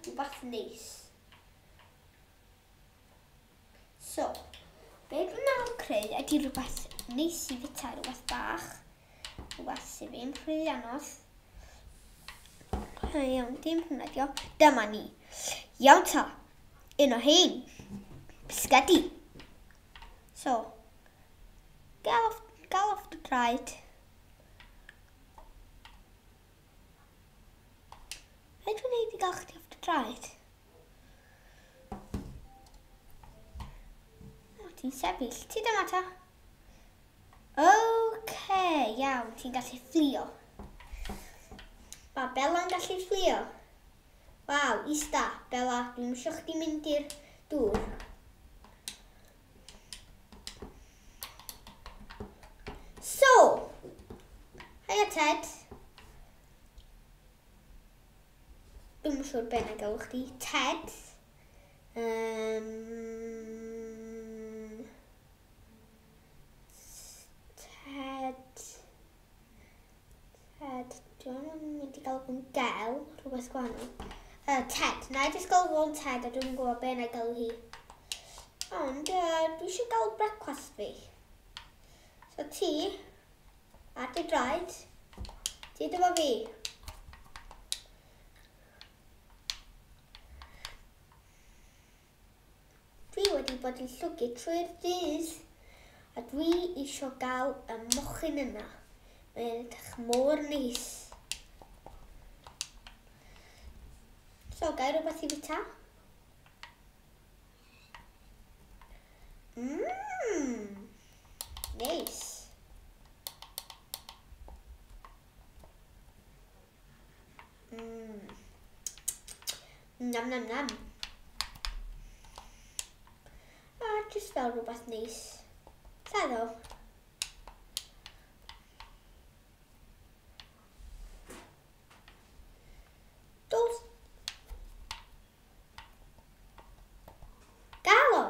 rhywbeth neis. So, be dwi'n meddwl creu ydy rhywbeth neis i fita, rhywbeth bach. Rhywbeth sydd fi'n rhy anodd. Iawn, dim hwnna dio. Dyma ni. Iawn ta. Un o hyn. Bisgedi. So, gael off the dried. Rhaid dwi'n neud i gael chdi off the dried? O, ti'n sefyll. Ti dyma ta? Oce, iawn, ti'n gallu fflio. Mae Bella'n gallu fflio. Waw, ista, Bella, dwi'n mysio chdi mynd i'r dŵr. So, hiya Ted. Dwi'n siŵr be na galw chdi. Ted. Ted, dwi'n mynd i gael yn gel, rhywbeth gwahanol. Ted, na i jyst gael one Ted a dwi'n gwybod be na gael hi. Ond dwi eisiau gael brecwast fi. So ti, a dy draed, ti dyma fi. Dwi wedi bod yn llwgu trwy'r dydd a dwi eisiau gael y mochyn yna. Mae'n edrych mor neis. So, gai rhywbeth i fita? Neis. Nam, nam, nam. Jyst fel rhywbeth neis. Lladdol. Dos. Galo.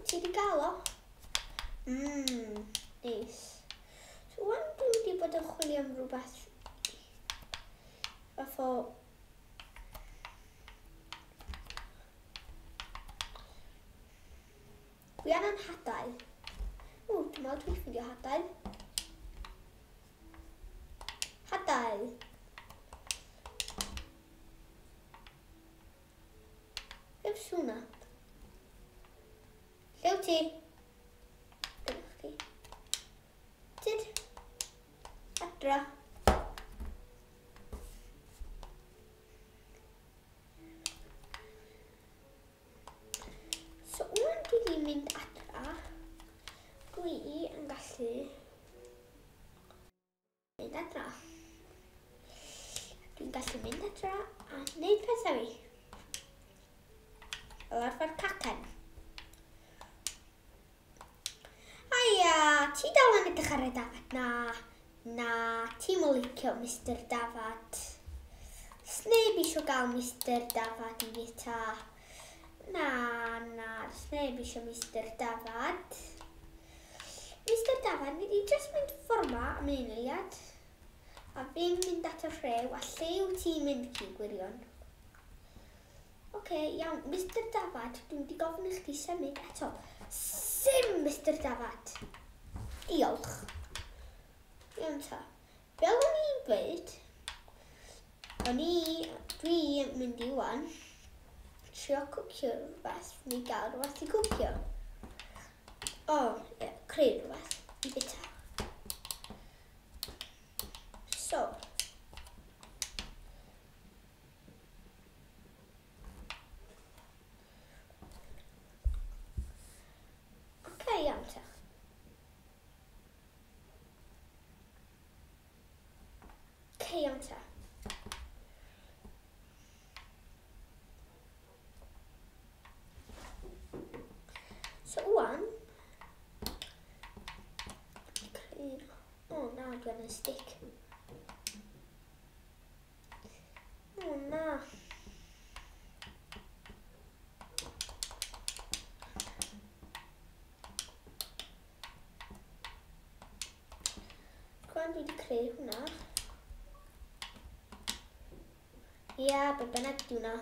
Ti di galo? Neis. So, wan dwi wedi bod yn chwilio am rhywbeth fath o dwi angen hadail. Dwi'n meddwl dwi'n ffindio hadail. Hadail. Lle fys hwnna? Lle wyt ti? Adra. So, wan dwi wedi mynd adra, dwi yn gallu mynd adra. Dwi'n gallu mynd adra a wneud pethau fi. Fel arfer cacen. Haia, ti dal yn edrych ar y dafod na. Na, ti'n licio Mr Dafad. Sneb eisiau gael Mr Dafad i fita. Na, sneb eisiau Mr Dafad. Mr Dafad, ni di just mynd fforma am un eiliad. A fi'n mynd at y rhew, a lle yw ti'n mynd ci gwirion? Oce, iawn, Mr Dafad, dwi'n wedi gofyn i chdi symud eto. Sim, Mr Dafad. Diolch. Iawn ta. Fel o'n i'n dweud, dwi'n mynd i wan trio cwcio rhywbeth, neu gael rhywbeth i cwcio. Creu rhywbeth i bita. So. Oce, iawn ta. Iawn ta. So wan, na, dwi'n yn stick. Na. creu hwnna. Ia, be bynnag di hwnna.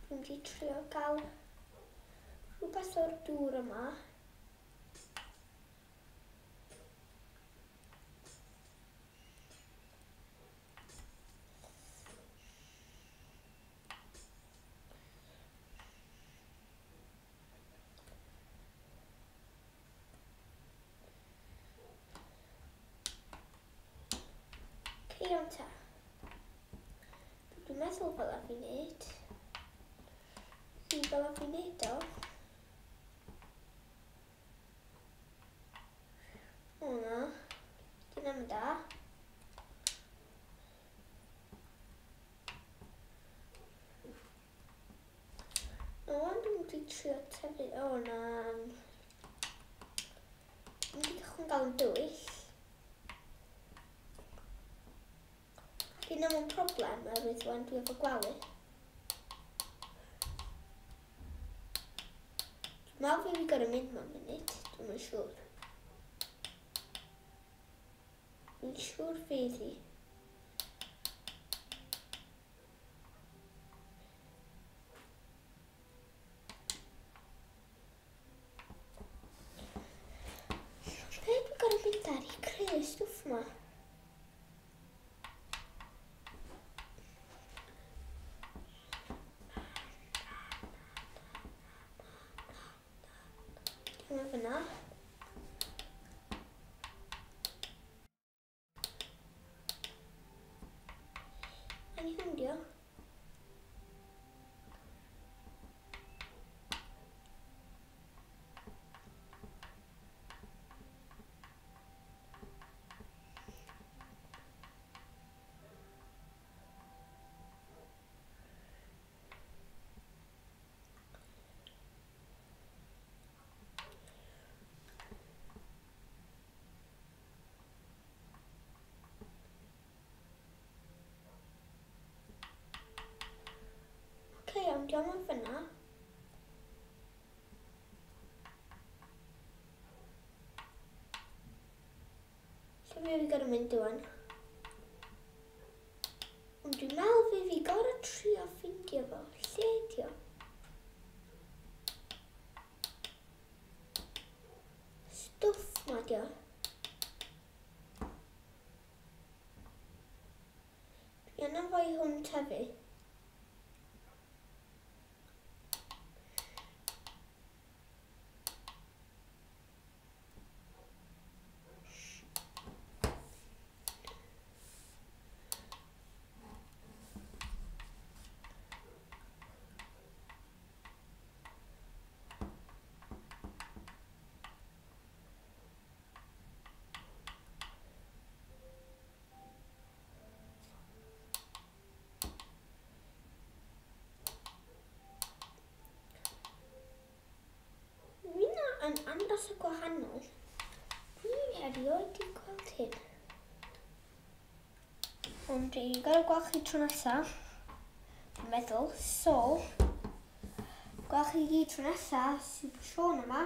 Dwi'n mynd i trio gael rhywbeth o'r dŵr yma. Iawn ta. Dwi'n meddwl fel a fi wneud. Fel a fi wneud o. Hwna. Dyna yn da. Wan dwi'n mynd i trio tyfu. O na. Dwi'n mynd i gychwyn gael yn dwyll. Dyna mewn problem oherwydd wan dwi efo gwely. Dwi'n meddwl fi gorau mynd mewn munud, dwi'n yn siŵr. Dwi'n siŵr fydd hi. Be dwi'n gorau mynd ar i creu y stwff yma? Dyma fyna. A ni hwndio. Iawn, diolch yn fyna. Lle fi gorau mynd wan? Ond dwi'n meddwl fi gorau trio ffindio fo. Lle di o? Stwff ma di o. Dwi yna fo i hwn tyfu. Yn andros o gwahanol. Dwi'n erioed i gweld hyn. Ond dwi'n gorau gweld chi tro nesaf. Dwi'n meddwl. So, gweld chi gyd tro nesaf sydd Siôn yma.